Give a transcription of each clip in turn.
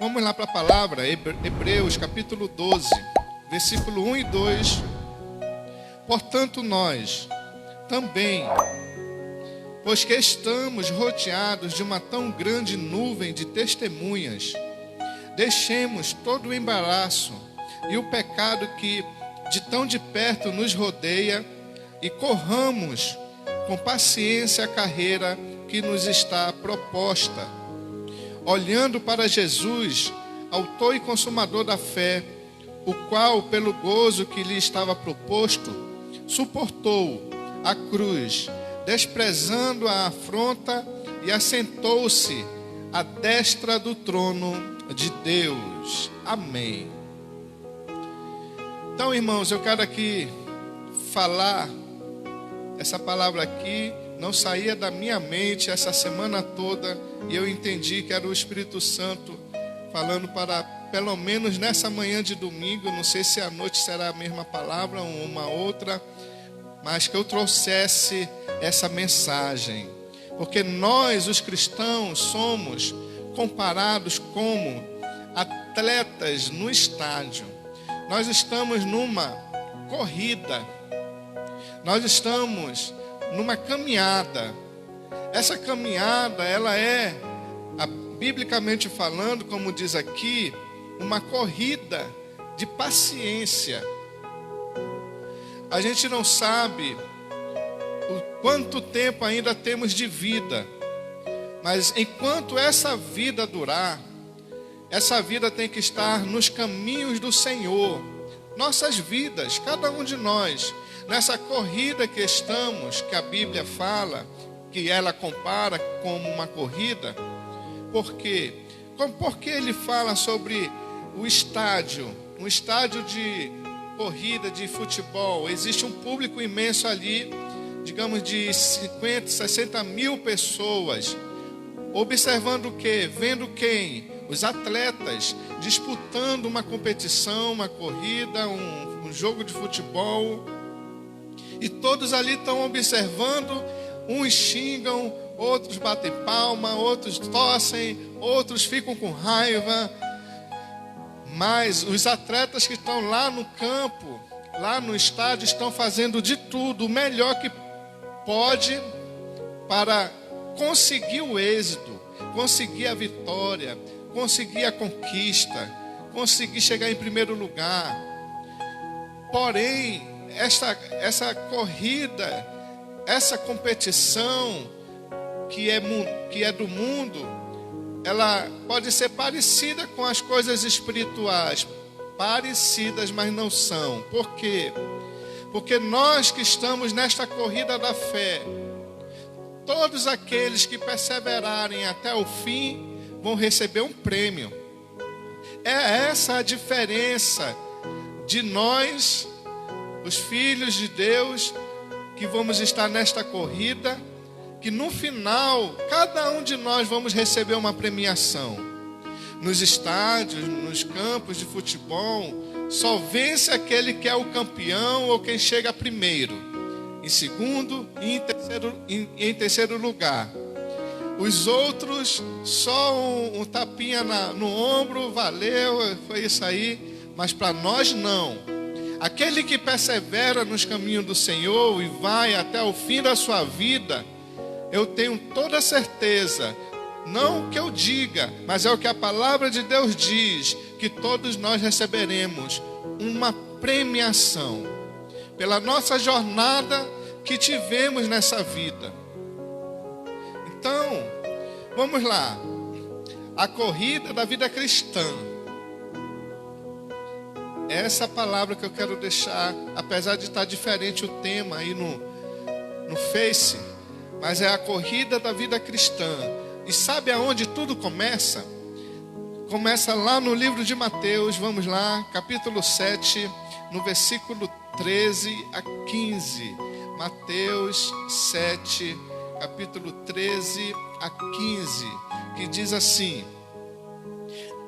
Vamos lá para a palavra, Hebreus capítulo 12, versículo 1 e 2. Portanto nós também, pois que estamos rodeados de uma tão grande nuvem de testemunhas, deixemos todo o embaraço e o pecado que de tão de perto nos rodeia e corramos com paciência a carreira que nos está proposta, olhando para Jesus, autor e consumador da fé, o qual, pelo gozo que lhe estava proposto, suportou a cruz, desprezando a afronta, e assentou-se à destra do trono de Deus. Amém. Então, irmãos, eu quero aqui falar, essa palavra aqui não saía da minha mente essa semana toda, e eu entendi que era o Espírito Santo falando para, pelo menos nessa manhã de domingo, não sei se à noite será a mesma palavra ou uma outra, mas que eu trouxesse essa mensagem, porque nós, os cristãos, somos comparados como atletas no estádio. Nós estamos numa corrida, nós estamos numa caminhada. Essa caminhada, ela é, biblicamente falando, como diz aqui, uma corrida de paciência. A gente não sabe o quanto tempo ainda temos de vida, mas enquanto essa vida durar, essa vida tem que estar nos caminhos do Senhor. Nossas vidas, cada um de nós, nessa corrida que estamos, que a Bíblia fala, que ela compara como uma corrida. Por quê? Porque ele fala sobre o estádio, um estádio de corrida de futebol. Existe um público imenso ali, digamos de 50, 60 mil pessoas, observando o quê? Vendo quem? Os atletas disputando uma competição, uma corrida, um jogo de futebol. E todos ali estão observando, uns xingam, outros batem palma, outros tossem, outros ficam com raiva. Mas os atletas que estão lá no campo, lá no estádio, estão fazendo de tudo, o melhor que pode para conseguir o êxito, conseguir a vitória, conseguir a conquista, conseguir chegar em primeiro lugar. Porém, essa corrida, essa competição que é do mundo, ela pode ser parecida com as coisas espirituais, parecidas, mas não são. Por quê? Porque nós que estamos nesta corrida da fé, todos aqueles que perseverarem até o fim vão receber um prêmio. É essa a diferença de nós, os filhos de Deus, que vamos estar nesta corrida, que no final, cada um de nós vamos receber uma premiação. Nos estádios, nos campos de futebol, só vence aquele que é o campeão ou quem chega primeiro, em segundo e em terceiro lugar. Os outros, só um tapinha no ombro, valeu, foi isso aí. Mas para nós não. Aquele que persevera nos caminhos do Senhor e vai até o fim da sua vida, eu tenho toda a certeza, não o que eu diga, mas é o que a palavra de Deus diz, que todos nós receberemos uma premiação pela nossa jornada que tivemos nessa vida. Então, vamos lá. A corrida da vida cristã. Essa palavra que eu quero deixar, apesar de estar diferente o tema aí no Face, mas é a corrida da vida cristã. E sabe aonde tudo começa? Começa lá no livro de Mateus, vamos lá, capítulo 7, no versículo 13 a 15. Mateus 7, capítulo 13 a 15, que diz assim: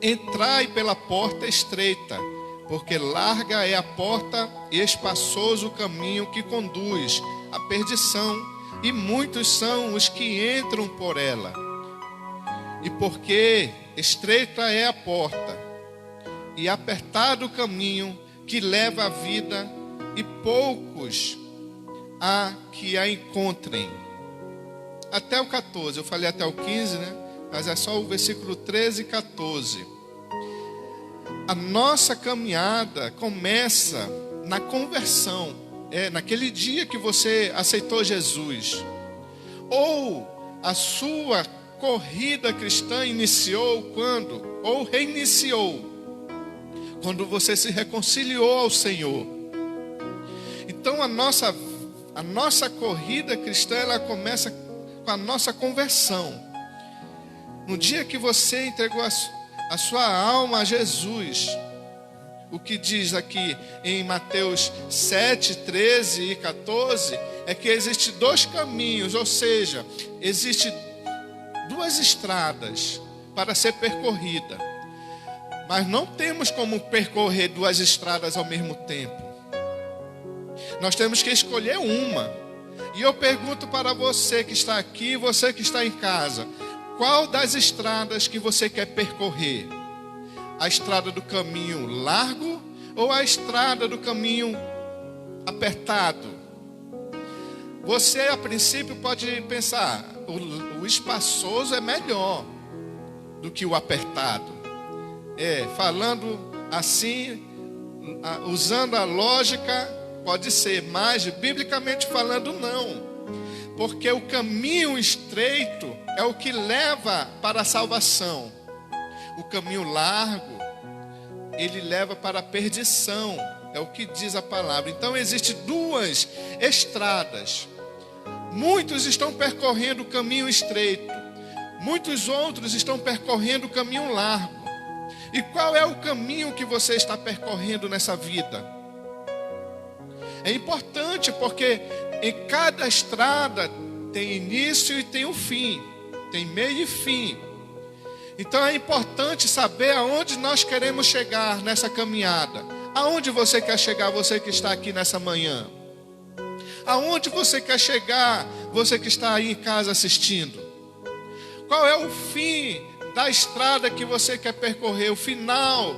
entrai pela porta estreita, porque larga é a porta e espaçoso o caminho que conduz à perdição, e muitos são os que entram por ela. E porque estreita é a porta e apertado o caminho que leva à vida, e poucos há que a encontrem. Até o 14, eu falei até o 15, né? Mas é só o versículo 13 e 14. A nossa caminhada começa na conversão. Naquele dia que você aceitou Jesus. Ou a sua corrida cristã iniciou quando? Ou reiniciou quando você se reconciliou ao Senhor. Então a nossa corrida cristã, ela começa com a nossa conversão. No dia que você entregou a sua alma a Jesus, o que diz aqui em Mateus 7, 13 e 14, é que existe dois caminhos, ou seja, existe duas estradas para ser percorrida. Mas não temos como percorrer duas estradas ao mesmo tempo. Nós temos que escolher uma. E eu pergunto para você que está aqui, você que está em casa, qual das estradas que você quer percorrer? A estrada do caminho largo ou a estrada do caminho apertado? Você a princípio pode pensar, o espaçoso é melhor do que o apertado. Falando assim, usando a lógica, pode ser, mas biblicamente falando não. Porque o caminho estreito é o que leva para a salvação. O caminho largo, ele leva para a perdição. É o que diz a palavra. Então existem duas estradas. Muitos estão percorrendo o caminho estreito. Muitos outros estão percorrendo o caminho largo. E qual é o caminho que você está percorrendo nessa vida? É importante porque em cada estrada tem início e tem um fim. Tem meio e fim. Então é importante saber aonde nós queremos chegar nessa caminhada. Aonde você quer chegar, você que está aqui nessa manhã? Aonde você quer chegar, você que está aí em casa assistindo? Qual é o fim da estrada que você quer percorrer? O final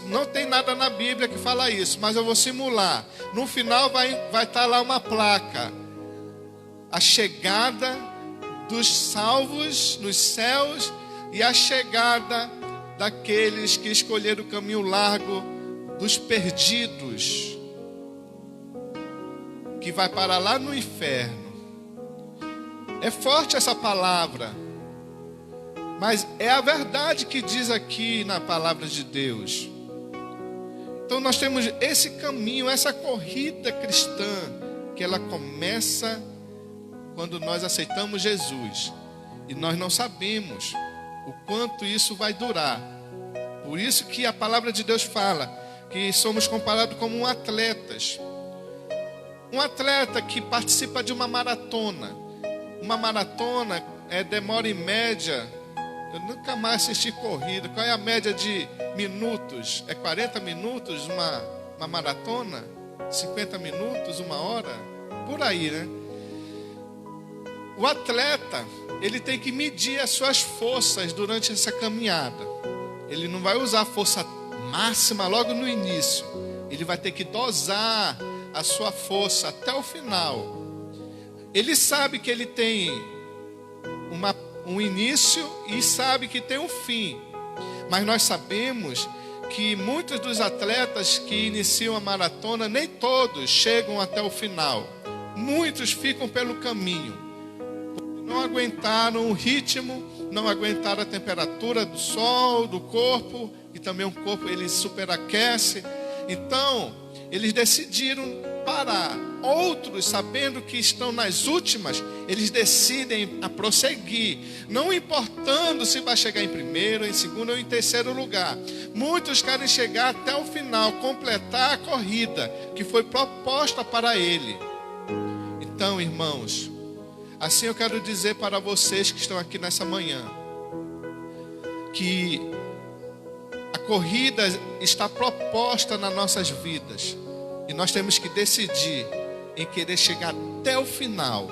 não tem nada na Bíblia que fala isso, mas eu vou simular. No final vai estar lá uma placa: a chegada dos salvos nos céus e a chegada daqueles que escolheram o caminho largo, dos perdidos, que vai parar lá no inferno. É forte essa palavra, mas é a verdade que diz aqui na palavra de Deus. Então nós temos esse caminho, essa corrida cristã, que ela começa quando nós aceitamos Jesus. E nós não sabemos o quanto isso vai durar. Por isso que a palavra de Deus fala que somos comparados como atletas. Um atleta que participa de uma maratona. Uma maratona demora em média... Eu nunca mais assisti corrida. Qual é a média de minutos? É 40 minutos uma maratona? 50 minutos, uma hora? Por aí, né? O atleta, ele tem que medir as suas forças durante essa caminhada. Ele não vai usar a força máxima logo no início. Ele vai ter que dosar a sua força até o final. Ele sabe que ele tem um início e sabe que tem um fim. Mas nós sabemos que muitos dos atletas que iniciam a maratona, nem todos chegam até o final. Muitos ficam pelo caminho. Não aguentaram o ritmo, não aguentaram a temperatura do sol, do corpo, e também o corpo ele superaquece. Então, eles decidiram parar. Outros, sabendo que estão nas últimas, eles decidem a prosseguir, não importando se vai chegar em primeiro, em segundo ou em terceiro lugar. Muitos querem chegar até o final, completar a corrida que foi proposta para ele. Então, irmãos, assim eu quero dizer para vocês que estão aqui nessa manhã, que a corrida está proposta nas nossas vidas, e nós temos que decidir em querer chegar até o final.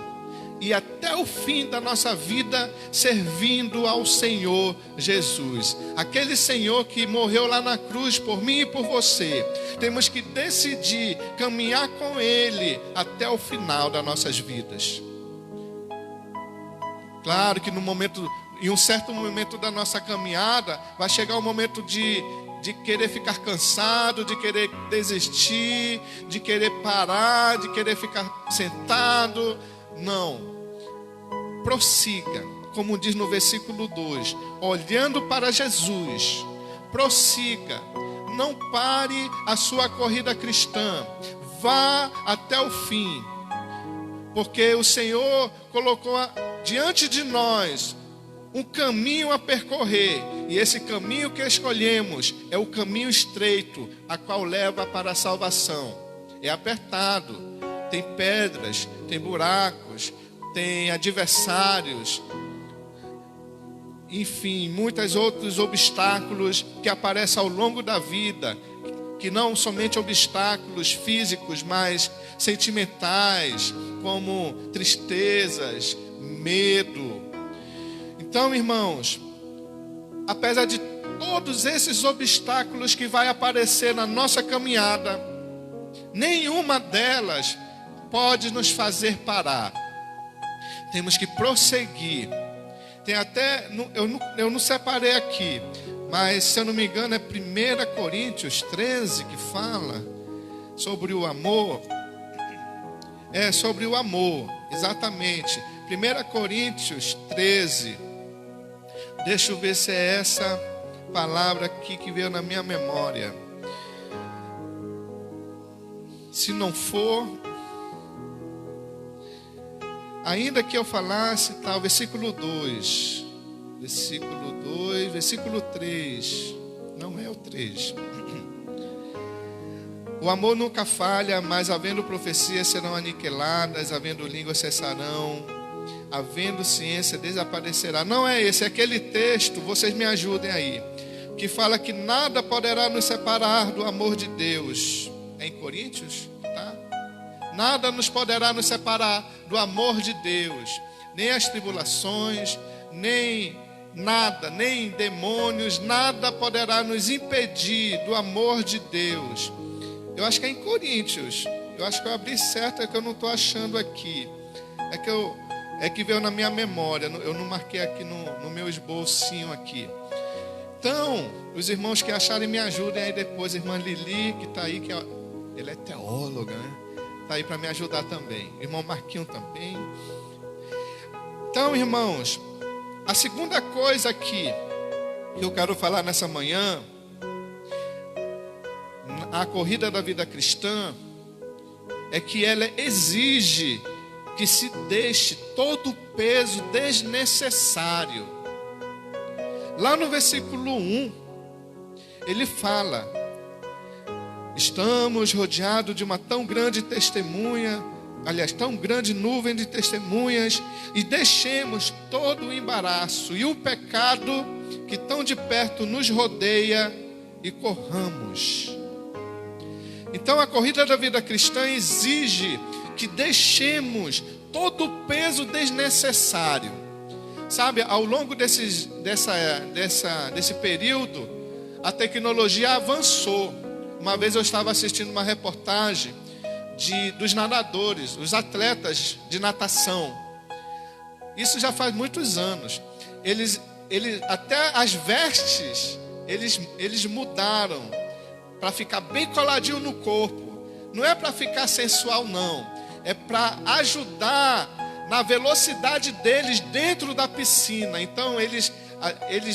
e até o fim da nossa vida servindo ao Senhor Jesus. Aquele Senhor que morreu lá na cruz por mim e por você. Temos que decidir caminhar com Ele até o final das nossas vidas. Claro que em um certo momento da nossa caminhada, vai chegar o momento de querer ficar cansado, de querer desistir, de querer parar, de querer ficar sentado. Não. Prossiga, como diz no versículo 2, olhando para Jesus. Prossiga, não pare a sua corrida cristã. Vá até o fim. Porque o Senhor colocou diante de nós um caminho a percorrer, e esse caminho que escolhemos é o caminho estreito, a qual leva para a salvação. É apertado, tem pedras, tem buracos, tem adversários, enfim, muitos outros obstáculos que aparecem ao longo da vida, que não somente obstáculos físicos, mas sentimentais, como tristezas, medo. Então, irmãos, apesar de todos esses obstáculos que vai aparecer na nossa caminhada, nenhuma delas pode nos fazer parar. Temos que prosseguir. Tem até, eu não separei aqui, mas se eu não me engano é 1 Coríntios 13 que fala sobre o amor. É sobre o amor, exatamente. 1 Coríntios 13. Deixa eu ver se é essa palavra aqui que veio na minha memória. Se não for, ainda que eu falasse, tá, o versículo 2. Versículo 2, versículo 3. Não é o 3. O amor nunca falha, mas havendo profecias serão aniquiladas, havendo línguas cessarão, havendo ciência desaparecerá. Não é esse, é aquele texto, vocês me ajudem aí, que fala que nada poderá nos separar do amor de Deus. É em Coríntios, tá? Nada nos poderá nos separar do amor de Deus, nem as tribulações, nem nada, nem demônios, nada poderá nos impedir do amor de Deus. Eu acho que é em Coríntios. Eu acho que eu abri certo, é que eu não estou achando aqui. É que veio na minha memória. Eu não marquei aqui no meu esbocinho aqui. Então, os irmãos que acharem me ajudem aí depois. A irmã Lili, que está aí, ela é teóloga, né? Está aí para me ajudar também. O irmão Marquinho também. Então, irmãos, a segunda coisa aqui que eu quero falar nessa manhã, a corrida da vida cristã, é que ela exige que se deixe todo o peso desnecessário. Lá no versículo 1, ele fala: estamos rodeados de uma tão grande testemunha, tão grande nuvem de testemunhas, e deixemos todo o embaraço e o pecado que tão de perto nos rodeia e corramos. Então a corrida da vida cristã exige que deixemos todo o peso desnecessário. Sabe, ao longo desse período, a tecnologia avançou. Uma vez eu estava assistindo uma reportagem dos nadadores, os atletas de natação. Isso já faz muitos anos. Eles até as vestes, eles mudaram para ficar bem coladinho no corpo. Não é para ficar sensual, não. É para ajudar na velocidade deles dentro da piscina. Então eles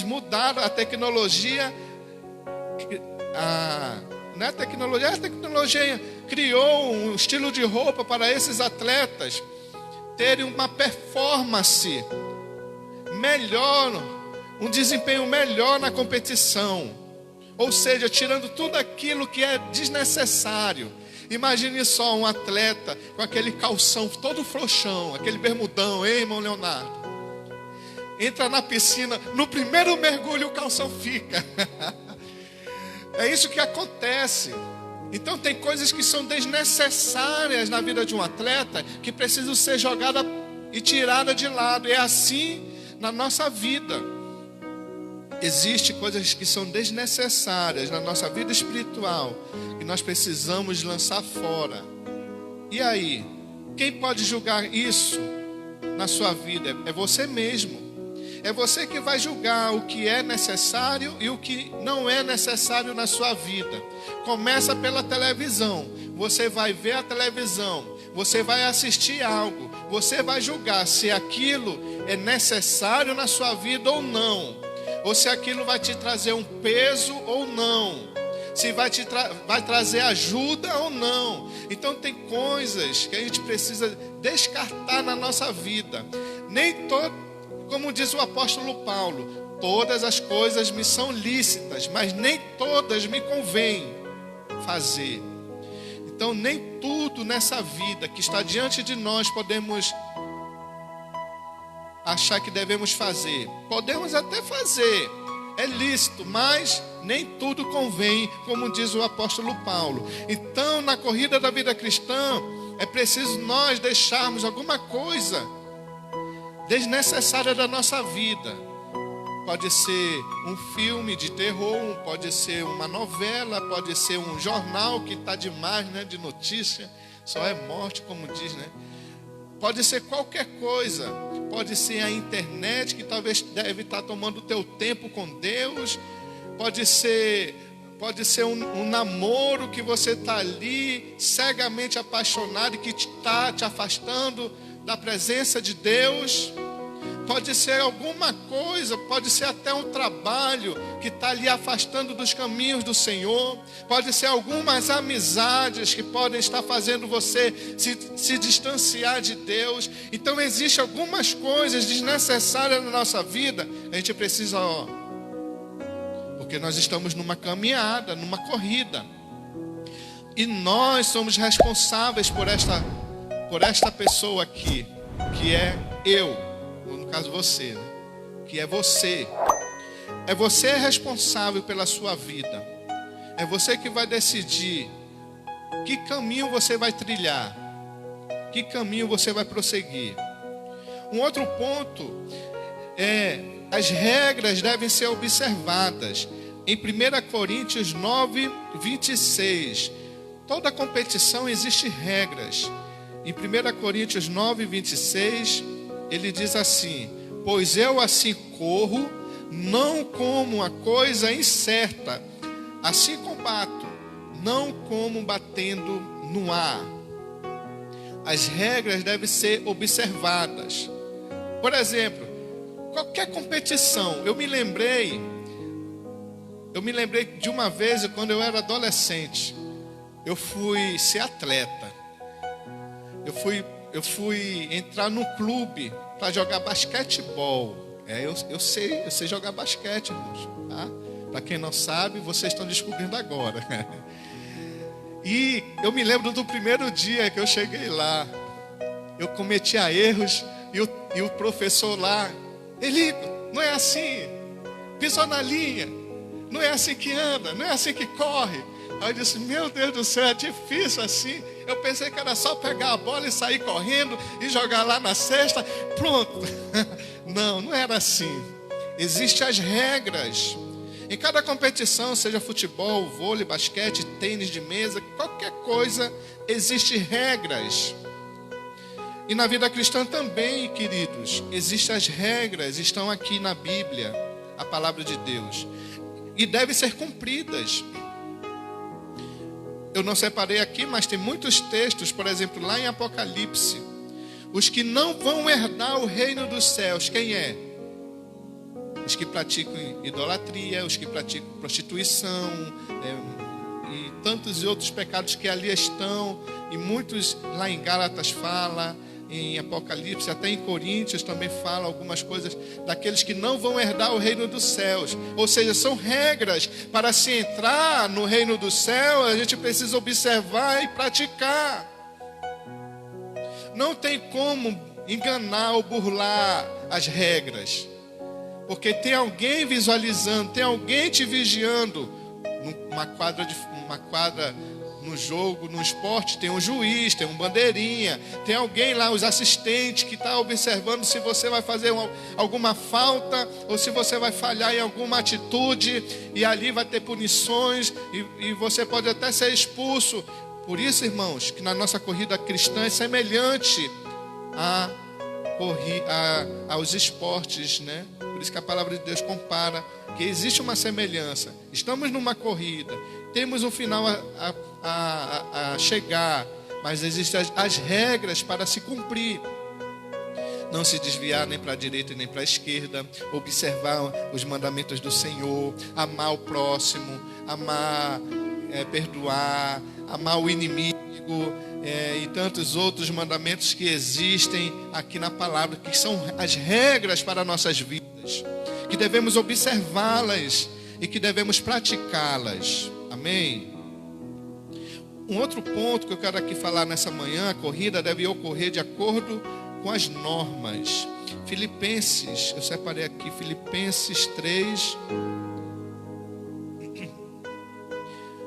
mudaram a tecnologia. Não é tecnologia, a tecnologia criou um estilo de roupa para esses atletas terem uma performance melhor, um desempenho melhor na competição. Ou seja, tirando tudo aquilo que é desnecessário. Imagine só um atleta com aquele calção todo frouxão, aquele bermudão, hein, irmão Leonardo? Entra na piscina, no primeiro mergulho o calção fica. É isso que acontece. Então tem coisas que são desnecessárias na vida de um atleta, que precisam ser jogadas e tirada de lado. É assim na nossa vida. Existem coisas que são desnecessárias na nossa vida espiritual, que nós precisamos lançar fora. E aí, quem pode julgar isso na sua vida? É você mesmo. É você que vai julgar o que é necessário e o que não é necessário na sua vida. Começa pela televisão. Você vai ver a televisão, você vai assistir algo, você vai julgar se aquilo é necessário na sua vida ou não, ou se aquilo vai te trazer um peso ou não, se vai trazer ajuda ou não. Então tem coisas que a gente precisa descartar na nossa vida. Como diz o apóstolo Paulo, todas as coisas me são lícitas, mas nem todas me convém fazer. Então nem tudo nessa vida que está diante de nós podemos achar que devemos fazer. Podemos até fazer, é lícito, mas nem tudo convém, como diz o apóstolo Paulo. Então na corrida da vida cristã é preciso nós deixarmos alguma coisa desnecessária da nossa vida. Pode ser um filme de terror, pode ser uma novela, pode ser um jornal que está demais, né, de notícia, só é morte, como diz, né? Pode ser qualquer coisa, pode ser a internet que talvez deve estar tomando o teu tempo com Deus, pode ser um namoro que você está ali cegamente apaixonado e que está te afastando da presença de Deus. Pode ser alguma coisa, pode ser até um trabalho que está ali afastando dos caminhos do Senhor. Pode ser algumas amizades que podem estar fazendo você se distanciar de Deus. Então existem algumas coisas desnecessárias na nossa vida. A gente precisa, porque nós estamos numa caminhada, numa corrida. E nós somos responsáveis por esta pessoa aqui, que é eu. No caso você, né? Que é você. É você responsável pela sua vida. É você que vai decidir que caminho você vai trilhar, que caminho você vai prosseguir. Um outro ponto é: as regras devem ser observadas. Em 1 Coríntios 9, 26, toda competição existe regras. Em 1 Coríntios 9, 26, ele diz assim: pois eu assim corro, não como uma coisa incerta, assim combato, não como batendo no ar. As regras devem ser observadas. Por exemplo, qualquer competição. Eu me lembrei de uma vez, quando eu era adolescente, eu fui ser atleta. Eu fui entrar no clube para jogar basquetebol. Eu sei jogar basquete, irmãos, tá? Para quem não sabe, vocês estão descobrindo agora. E eu me lembro do primeiro dia que eu cheguei lá. Eu cometia erros e o professor lá: Elico, não é assim, pisou na linha, não é assim que anda, não é assim que corre. Aí eu disse: meu Deus do céu, é difícil assim. Eu pensei que era só pegar a bola e sair correndo e jogar lá na cesta, pronto. Não era assim. Existem as regras. Em cada competição, seja futebol, vôlei, basquete, tênis de mesa, qualquer coisa, existem regras. E na vida cristã também, queridos, existem as regras, estão aqui na Bíblia, a palavra de Deus, e devem ser cumpridas. Eu não separei aqui, mas tem muitos textos, por exemplo, lá em Apocalipse. Os que não vão herdar o reino dos céus, quem é? Os que praticam idolatria, os que praticam prostituição, e tantos outros pecados que ali estão, e muitos lá em Gálatas fala, em Apocalipse, até em Coríntios também fala algumas coisas daqueles que não vão herdar o reino dos céus. Ou seja, são regras para se entrar no reino dos céus. A gente precisa observar e praticar. Não tem como enganar ou burlar as regras, porque tem alguém visualizando, tem alguém te vigiando numa quadra no jogo, no esporte, tem um juiz, tem um bandeirinha, tem alguém lá, os assistentes que está observando se você vai fazer alguma falta ou se você vai falhar em alguma atitude, e ali vai ter punições e você pode até ser expulso. Por isso, irmãos, que na nossa corrida cristã é semelhante aos esportes, né? Por isso que a palavra de Deus compara que existe uma semelhança. Estamos numa corrida, temos um final a chegar, mas existem as regras para se cumprir. Não se desviar nem para a direita nem para a esquerda, observar os mandamentos do Senhor, amar o próximo, perdoar, amar o inimigo, e tantos outros mandamentos que existem aqui na palavra, que são as regras para nossas vidas, que devemos observá-las e que devemos praticá-las. Amém? Um outro ponto que eu quero aqui falar nessa manhã: a corrida deve ocorrer de acordo com as normas. Filipenses, eu separei aqui Filipenses 3,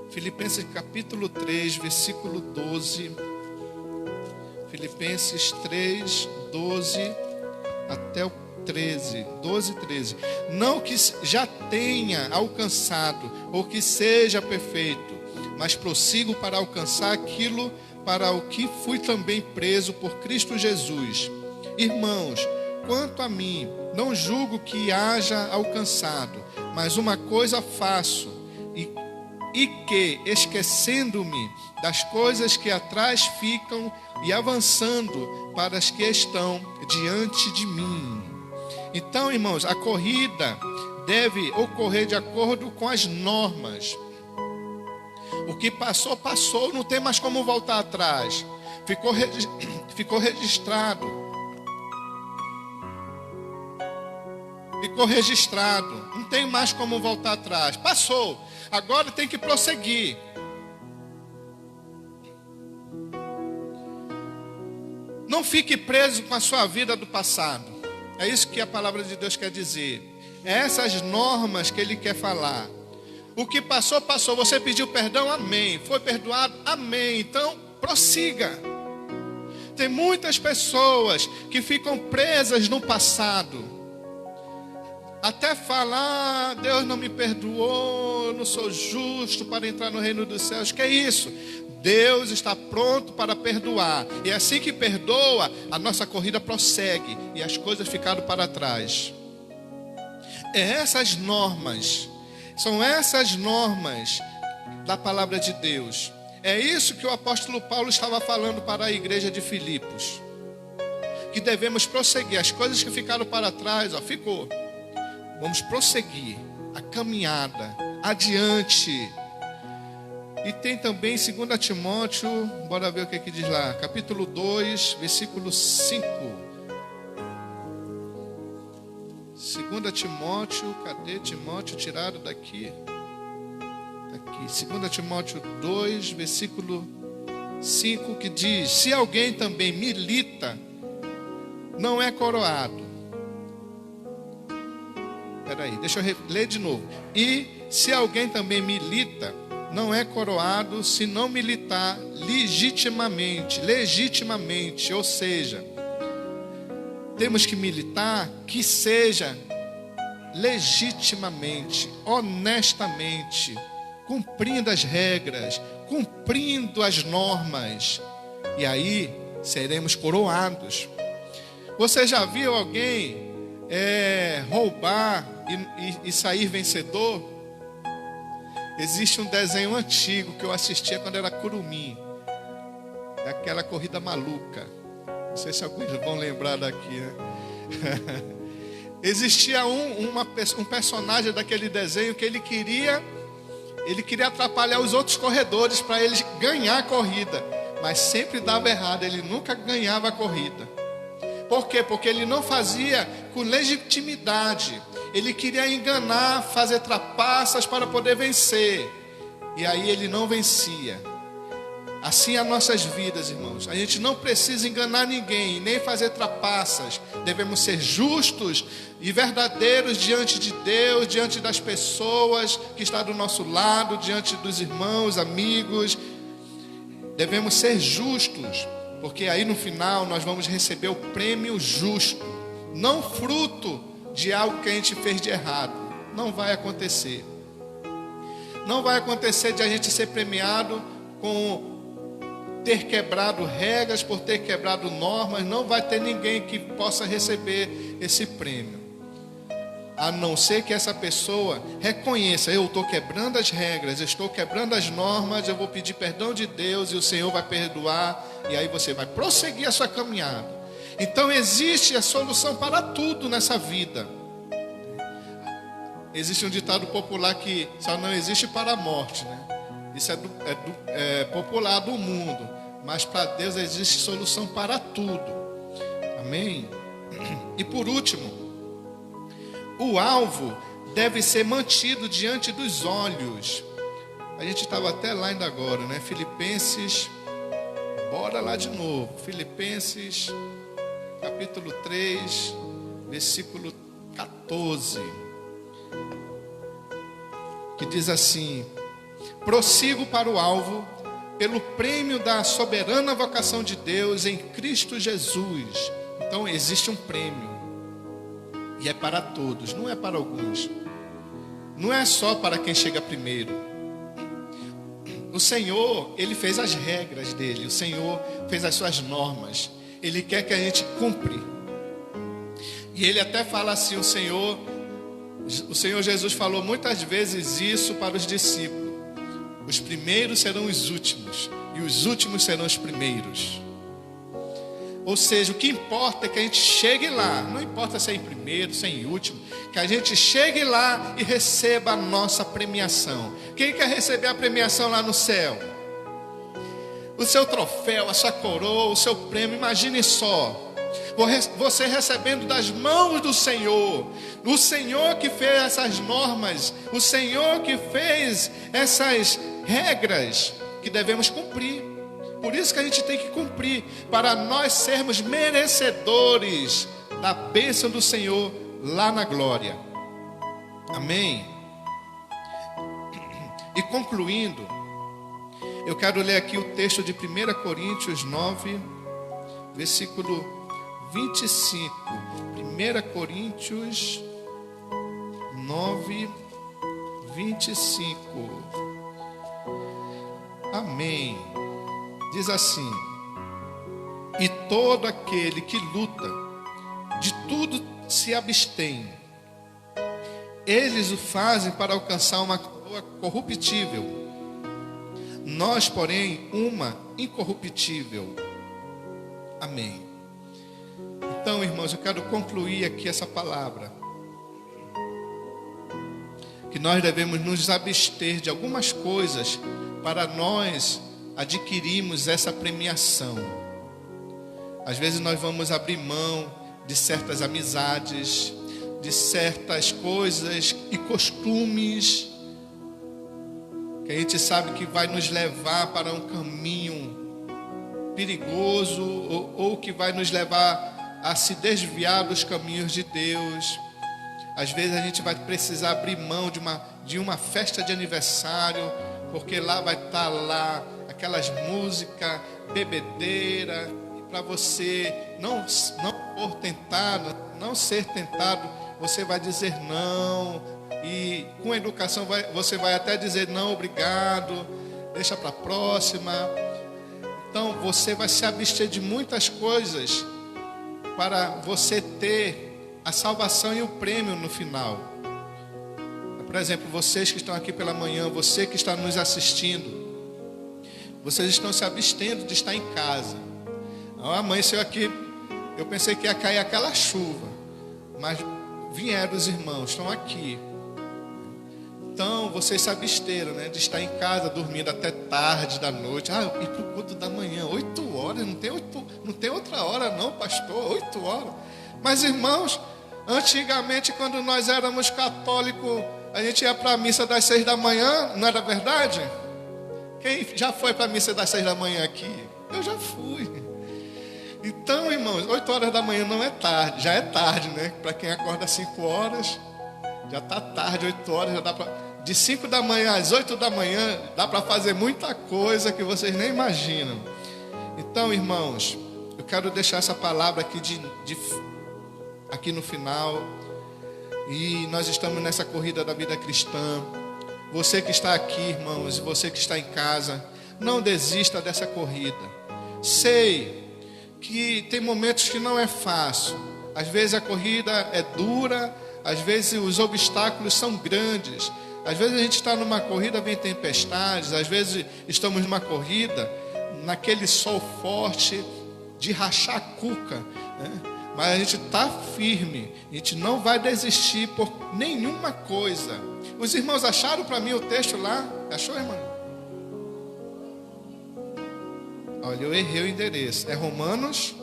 Filipenses capítulo 3, versículo 12. Filipenses 3, 12 até o 13, 12 e 13. Não que já tenha alcançado ou que seja perfeito, mas prossigo para alcançar aquilo para o que fui também preso por Cristo Jesus. Irmãos, quanto a mim, não julgo que haja alcançado, mas uma coisa faço, e que, esquecendo-me das coisas que atrás ficam e avançando para as que estão diante de mim. Então, irmãos, a corrida deve ocorrer de acordo com as normas. O que passou, passou, não tem mais como voltar atrás. Ficou registrado. Ficou registrado. Não tem mais como voltar atrás. Passou. Agora tem que prosseguir. Não fique preso com a sua vida do passado. É isso que a palavra de Deus quer dizer. É essas normas que Ele quer falar. O que passou, passou. Você pediu perdão? Amém. Foi perdoado? Amém. Então, prossiga. Tem muitas pessoas que ficam presas no passado. Até falar: Deus não me perdoou, eu não sou justo para entrar no reino dos céus. Que é isso? Deus está pronto para perdoar. E assim que perdoa, a nossa corrida prossegue e as coisas ficaram para trás. São essas normas da palavra de Deus. É isso que o apóstolo Paulo estava falando para a igreja de Filipos. Que devemos prosseguir. As coisas que ficaram para trás, ficou. Vamos prosseguir a caminhada adiante. E tem também 2 Timóteo, bora ver o que diz lá, capítulo 2, versículo 5. 2 Timóteo, cadê Timóteo? Tirado daqui. Aqui, 2 Timóteo 2, versículo 5, que diz: se alguém também milita, não é coroado. Peraí, deixa eu ler de novo. E se alguém também milita, não é coroado se não militar legitimamente, ou seja, temos que militar que seja legitimamente, honestamente, cumprindo as regras, cumprindo as normas, e aí seremos coroados. Você já viu alguém roubar e sair vencedor? Existe um desenho antigo que eu assistia quando era curumim, aquela corrida maluca. Não sei se alguns vão lembrar daqui, né? Existia um personagem daquele desenho que ele queria atrapalhar os outros corredores para ele ganhar a corrida, mas sempre dava errado, ele nunca ganhava a corrida. Por quê? Porque ele não fazia com legitimidade. Ele queria enganar, fazer trapaças para poder vencer. E aí ele não vencia. Assim as nossas vidas, irmãos. A gente não precisa enganar ninguém, nem fazer trapaças. Devemos ser justos e verdadeiros diante de Deus, diante das pessoas que estão do nosso lado, diante dos irmãos, amigos. devemos ser justos, porque aí no final nós vamos receber o prêmio justo, não fruto de algo que a gente fez de errado. Não vai acontecer. Não vai acontecer de a gente ser premiado com ter quebrado regras, por ter quebrado normas. Não vai ter ninguém que possa receber esse prêmio, a não ser que essa pessoa reconheça: eu estou quebrando as regras, eu estou quebrando as normas, eu vou pedir perdão de Deus e o Senhor vai perdoar, e aí você vai prosseguir a sua caminhada. Então existe a solução para tudo nessa vida. Existe um ditado popular que só não existe para a morte, né? Isso é popular do mundo, mas para Deus existe solução para tudo. Amém? E por último, o alvo deve ser mantido diante dos olhos. A gente estava até lá ainda agora, né? Filipenses, bora lá de novo. Filipenses, capítulo 3, versículo 14. Que diz assim: prossigo para o alvo, pelo prêmio da soberana vocação de Deus em Cristo Jesus. Então existe um prêmio, e é para todos, não é para alguns. Não é só para quem chega primeiro. O Senhor, Ele fez as regras dele, o Senhor fez as suas normas. Ele quer que a gente cumpra. E Ele até fala assim, o Senhor Jesus falou muitas vezes isso para os discípulos: os primeiros serão os últimos, e os últimos serão os primeiros. Ou seja, o que importa é que a gente chegue lá. Não importa se é em primeiro, se é em último, que a gente chegue lá e receba a nossa premiação. Quem quer receber a premiação lá no céu? O seu troféu, a sua coroa, o seu prêmio. Imagine só, você recebendo das mãos do Senhor. O Senhor que fez essas normas, o Senhor que fez essas regras que devemos cumprir. Por isso que a gente tem que cumprir, para nós sermos merecedores da bênção do Senhor lá na glória. Amém? E concluindo, eu quero ler aqui o texto de 1 Coríntios 9, versículo 25. 1 Coríntios 9, 25. Amém. Diz assim: e todo aquele que luta, de tudo se abstém. Eles o fazem para alcançar uma coroa corruptível, nós, porém, uma incorruptível. Amém. Então, irmãos, eu quero concluir aqui essa palavra, que nós devemos nos abster de algumas coisas para nós adquirirmos essa premiação. Às vezes nós vamos abrir mão de certas amizades, de certas coisas e costumes que a gente sabe que vai nos levar para um caminho perigoso, ou que vai nos levar a se desviar dos caminhos de Deus. Às vezes a gente vai precisar abrir mão de uma festa de aniversário, porque lá vai estar lá aquelas músicas, bebedeira, e para você não ser tentado, você vai dizer não, e com educação você vai até dizer não, obrigado, deixa para a próxima. Então você vai se abster de muitas coisas para você ter a salvação e o prêmio no final. Por exemplo, vocês que estão aqui pela manhã, você que está nos assistindo, vocês estão se abstendo de estar em casa. Amanheceu aqui, eu pensei que ia cair aquela chuva, mas vieram os irmãos, estão aqui. Então, vocês se absteram, né, de estar em casa, dormindo até tarde da noite. Ir para o culto da manhã, 8 horas, não tem outra hora não, pastor, 8 horas. Mas, irmãos, antigamente, quando nós éramos católicos, a gente ia para a missa das 6 da manhã, não era verdade? Quem já foi para a missa das 6 da manhã aqui? Eu já fui. Então, irmãos, 8 horas da manhã não é tarde, já é tarde, né? Para quem acorda às 5 horas, já está tarde, 8 horas, já dá para... De 5 da manhã às 8 da manhã, dá para fazer muita coisa que vocês nem imaginam. Então, irmãos, eu quero deixar essa palavra aqui, aqui no final. E nós estamos nessa corrida da vida cristã. Você que está aqui, irmãos, e você que está em casa, não desista dessa corrida. Sei que tem momentos que não é fácil. Às vezes a corrida é dura, às vezes os obstáculos são grandes. Às vezes a gente está numa corrida, vem tempestades. Às vezes estamos numa corrida, naquele sol forte de rachar a cuca, né? Mas a gente está firme, a gente não vai desistir por nenhuma coisa. Os irmãos acharam para mim o texto lá? Achou, irmão? Olha, eu errei o endereço. É Romanos.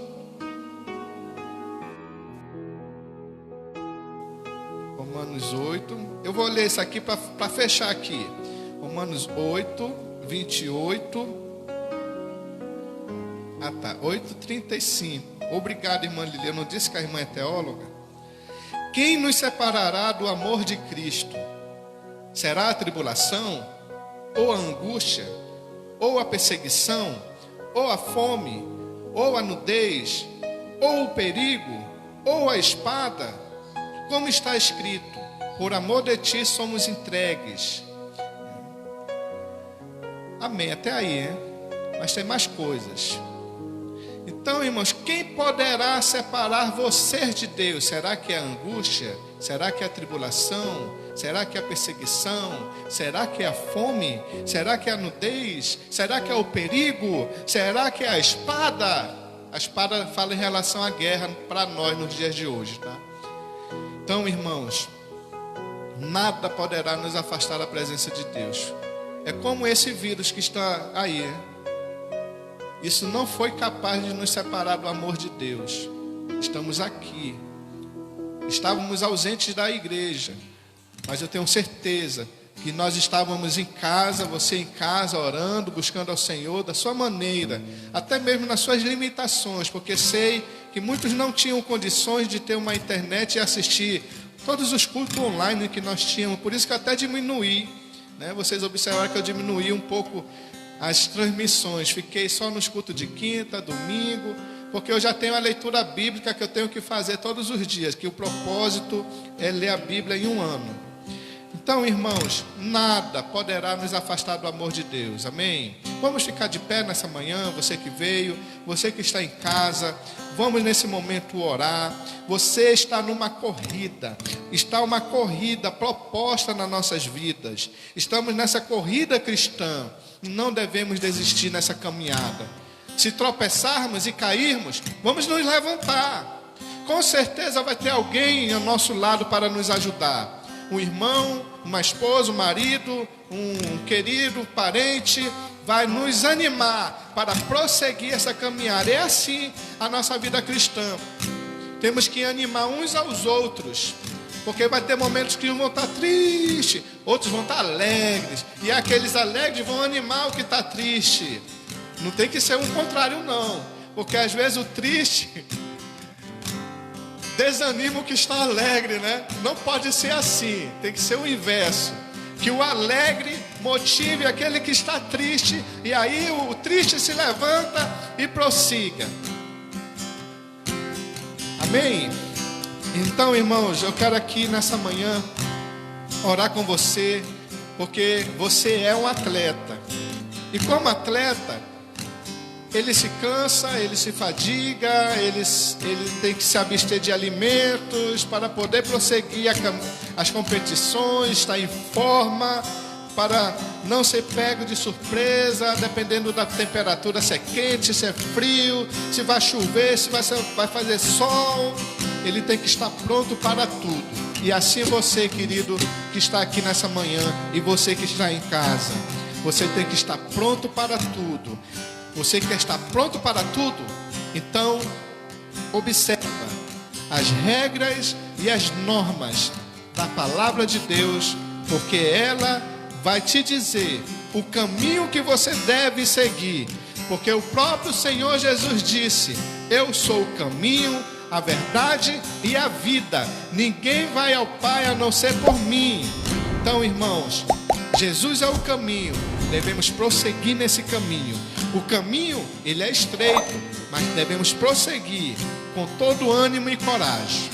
Romanos 8. Eu vou ler isso aqui para fechar aqui. Romanos 8, 28. Ah, tá. 8:35. Obrigado, irmã Lilian. Eu não disse que a irmã é teóloga? Quem nos separará do amor de Cristo? Será a tribulação? Ou a angústia? Ou a perseguição? Ou a fome? Ou a nudez? Ou o perigo? Ou a espada? Como está escrito: por amor de ti somos entregues. Amém, até aí, hein? Mas tem mais coisas. Então, irmãos, quem poderá separar você de Deus? Será que é a angústia? Será que é a tribulação? Será que é a perseguição? Será que é a fome? Será que é a nudez? Será que é o perigo? Será que é a espada? A espada fala em relação à guerra para nós nos dias de hoje, tá? Então, irmãos, nada poderá nos afastar da presença de Deus. É como esse vírus que está aí, né? Isso não foi capaz de nos separar do amor de Deus. Estamos aqui. Estávamos ausentes da igreja, mas eu tenho certeza que nós estávamos em casa, você em casa, orando, buscando ao Senhor da sua maneira, até mesmo nas suas limitações, porque sei que muitos não tinham condições de ter uma internet e assistir todos os cultos online que nós tínhamos. Por isso que eu até diminuí, né? Vocês observaram que eu diminuí um pouco as transmissões, fiquei só nos cultos de quinta, domingo, porque eu já tenho a leitura bíblica que eu tenho que fazer todos os dias, que o propósito é ler a Bíblia em um ano. Então, irmãos, nada poderá nos afastar do amor de Deus, amém? Vamos ficar de pé nessa manhã, você que veio, você que está em casa, vamos nesse momento orar. Você está numa corrida, está uma corrida proposta nas nossas vidas, estamos nessa corrida cristã, e não devemos desistir nessa caminhada. Se tropeçarmos e cairmos, vamos nos levantar. Com certeza vai ter alguém ao nosso lado para nos ajudar. Um irmão, uma esposa, um marido, um querido parente vai nos animar para prosseguir essa caminhada. É assim a nossa vida cristã. Temos que animar uns aos outros, porque vai ter momentos que uns vão estar tristes, outros vão estar alegres, e aqueles alegres vão animar o que está triste. Não tem que ser um contrário não, porque às vezes o triste desanima o que está alegre, né? Não pode ser assim, tem que ser o inverso. Que o alegre motive aquele que está triste, e aí o triste se levanta e prossiga. Amém? Então, irmãos, eu quero aqui nessa manhã orar com você, porque você é um atleta. E como atleta, ele se cansa, ele se fadiga, ele tem que se abster de alimentos para poder prosseguir as competições, estar em forma, para não ser pego de surpresa, dependendo da temperatura, se é quente, se é frio, se vai chover, se vai fazer sol. Ele tem que estar pronto para tudo. E assim você, querido, que está aqui nessa manhã, e você que está em casa, você tem que estar pronto para tudo. Você quer estar pronto para tudo? Então, observa as regras e as normas da palavra de Deus, porque ela vai te dizer o caminho que você deve seguir. Porque o próprio Senhor Jesus disse: eu sou o caminho, a verdade e a vida. Ninguém vai ao Pai a não ser por mim. Então, irmãos, Jesus é o caminho, devemos prosseguir nesse caminho. O caminho, ele é estreito, mas devemos prosseguir com todo ânimo e coragem.